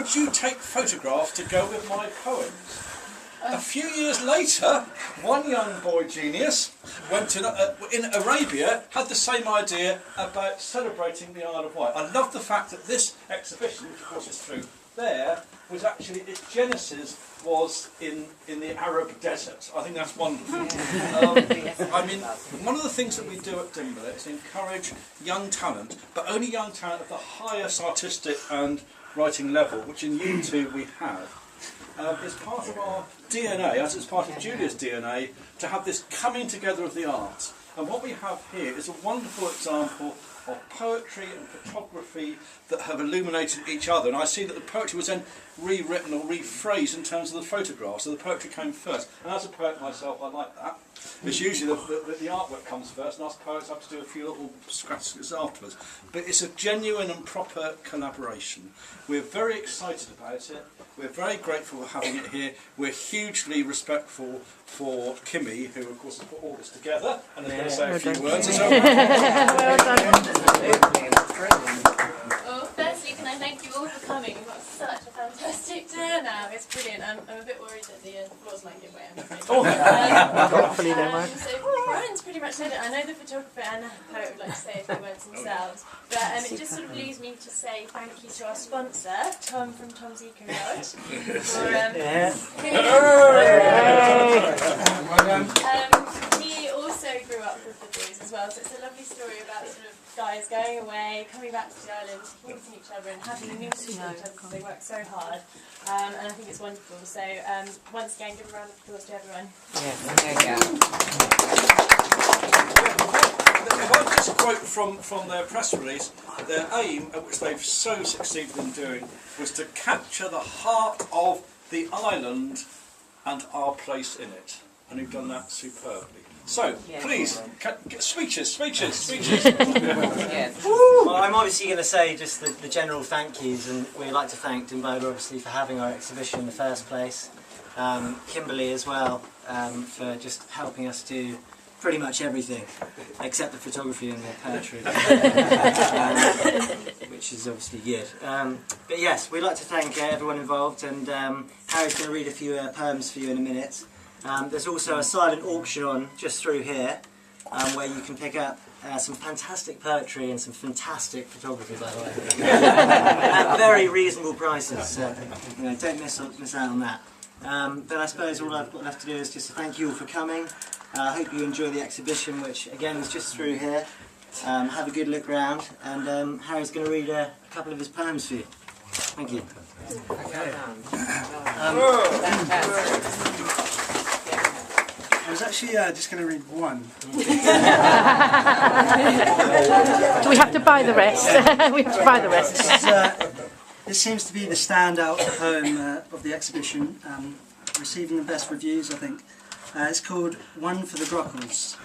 would you take photographs to go with my poems? A few years later, one young boy genius went to in Arabia, had the same idea about celebrating the Isle of Wight. I love the fact that this exhibition, which of course is through there, was actually, its genesis was in the Arab desert. I think that's wonderful. I mean, one of the things that we do at Dimble is encourage young talent, but only young talent of the highest artistic and writing level, which in U2 we have. It's part of our DNA, as it's part of Julia's DNA, to have this coming together of the arts. And what we have here is a wonderful example of poetry and photography that have illuminated each other. And I see that the poetry was then rewritten or rephrased in terms of the photographs, so the poetry came first. And as a poet myself, I like that. It's usually the artwork comes first, and us poets have to do a few little scratches afterwards. But it's a genuine and proper collaboration. We're very excited about it. We're very grateful for having it here. We're hugely respectful for Kimmy, who of course has put all this together and is going to say a few words. Well, firstly, can I thank you all for coming? We've got such a fantastic turnout. It's brilliant. I'm a bit worried that the floors might give way. Hopefully they won't. So Brian's pretty much said it. I know the photographer and the poet would like to say a few words themselves, but it just sort of leaves me to say thank you to our sponsor, Tom from Tom's Eco Yard. He also grew up with the boys as well, so it's a lovely story about sort of guys going away, coming back to the island, meeting each other and having a new to each other because they work so hard. And I think it's wonderful. So once again, give a round of applause to everyone. If I just quote from their press release, their aim, at which they've so succeeded in doing, was to capture the heart of the island and our place in it. And you've done that superbly. So, please, speeches. Well, I'm obviously going to say just the general thank yous, and we'd like to thank Dimble obviously for having our exhibition in the first place. Kimberly as well, for just helping us do pretty much everything, except the photography and the poetry, which is obviously good. But yes, we'd like to thank everyone involved, and Harry's going to read a few poems for you in a minute. There's also a silent auction on just through here, where you can pick up some fantastic poetry and some fantastic photography, by the way, at very reasonable prices. So don't miss out on that. But I suppose all I've got left to do is just to thank you all for coming. I hope you enjoy the exhibition, which again is just through here. Have a good look round, and Harry's going to read a couple of his poems for you. Thank you. Okay. I was actually just going to read one. Do we have to buy the rest? We have to buy the rest. This seems to be the standout poem of the exhibition, receiving the best reviews, I think. It's called One for the Grockles.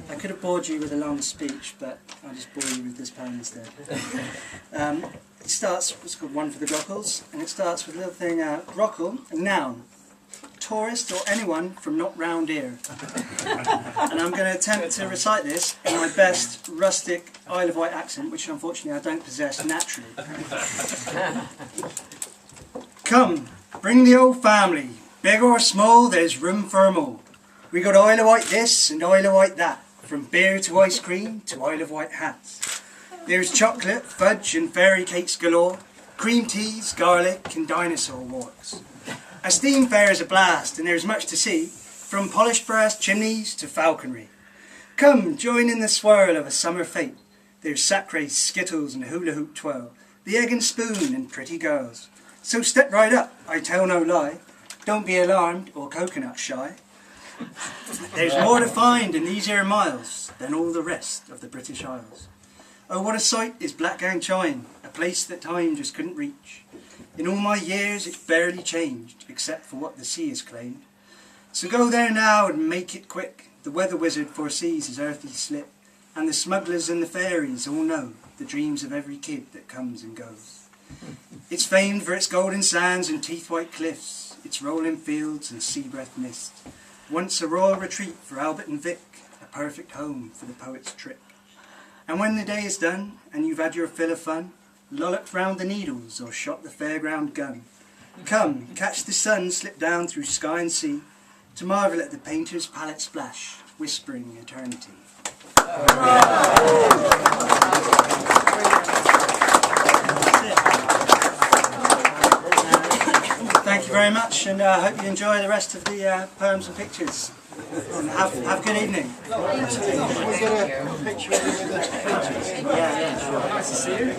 I could have bored you with a long speech, but I'll just bore you with this poem instead. It's called One for the Grockles, and it starts with a little thing, Grockle, a noun. Tourist or anyone from not round here. And I'm going to attempt to recite this in my best rustic Isle of Wight accent, which unfortunately I don't possess naturally. Come, bring the old family. Big or small, there's room for 'em all. We got Isle of Wight this and Isle of Wight that, from beer to ice cream to Isle of Wight hats. There's chocolate, fudge and fairy cakes galore, cream teas, garlic and dinosaur walks. A steam fair is a blast, and there's much to see, from polished brass chimneys to falconry. Come, join in the swirl of a summer fete. There's sack race, skittles and hula hoop twirl, the egg and spoon and pretty girls. So step right up, I tell no lie, don't be alarmed or coconut shy. There's more to find in these here miles than all the rest of the British Isles. Oh, what a sight is Blackgang Chine, a place that time just couldn't reach. In all my years it's barely changed, except for what the sea has claimed. So go there now and make it quick. The weather wizard foresees his earthly slip, and the smugglers and the fairies all know the dreams of every kid that comes and goes. It's famed for its golden sands and teeth-white cliffs, its rolling fields and sea-breath mist. Once a royal retreat for Albert and Vic, a perfect home for the poet's trip. And when the day is done, and you've had your fill of fun, lolloped round the needles, or shot the fairground gun. Come, catch the sun slip down through sky and sea, to marvel at the painter's palette splash, whispering eternity. Thank you very much, and I hope you enjoy the rest of the poems and pictures. And have a good evening. Yeah, yeah, sure. Nice to see you.